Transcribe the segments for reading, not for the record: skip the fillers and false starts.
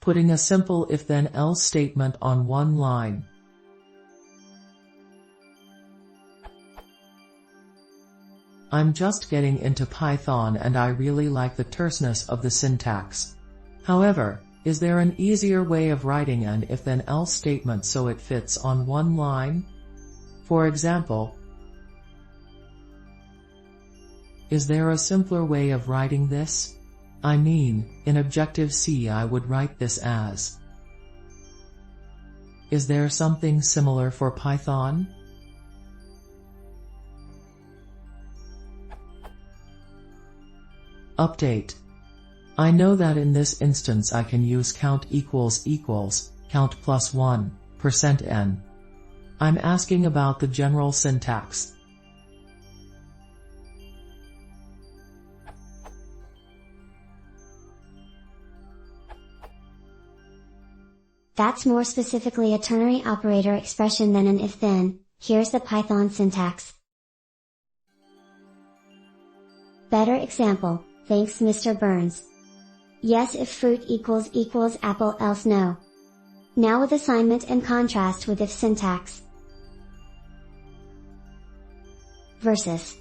putting a simple if-then-else statement on one line. I'm just getting into Python and I really like the terseness of the syntax. However, is there an easier way of writing an if-then-else statement so it fits on one line? For example, is there a simpler way of writing this? I mean, in Objective-C I would write this as. Is there something similar for Python? Update. I know that in this instance I can use count equals count plus 1, %n. I'm asking about the general syntax. That's more specifically a ternary operator expression than an if-then. Here's the Python syntax. Better example, thanks Mr. Burns. Yes, if fruit equals apple, else no. Now with assignment and contrast with if syntax. Versus.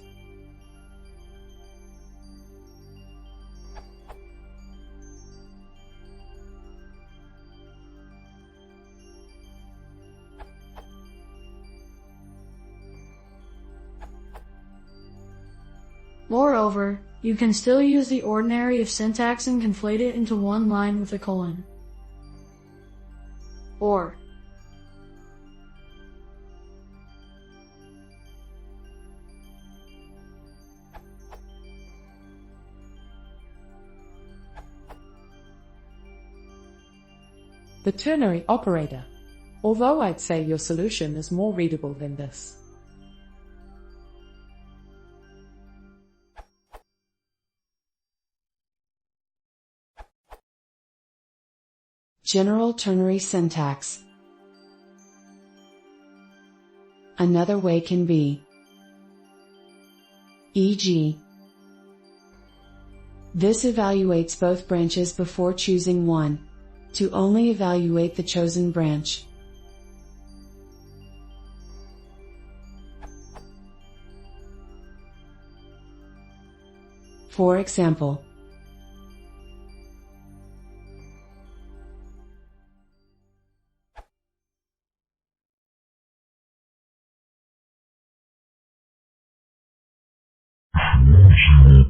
Moreover, you can still use the ordinary if syntax and conflate it into one line with a colon. Or the ternary operator. Although I'd say your solution is more readable than this. General ternary syntax. Another way can be, e.g., this evaluates both branches before choosing one, to only evaluate the chosen branch. For example, ternaryoperator.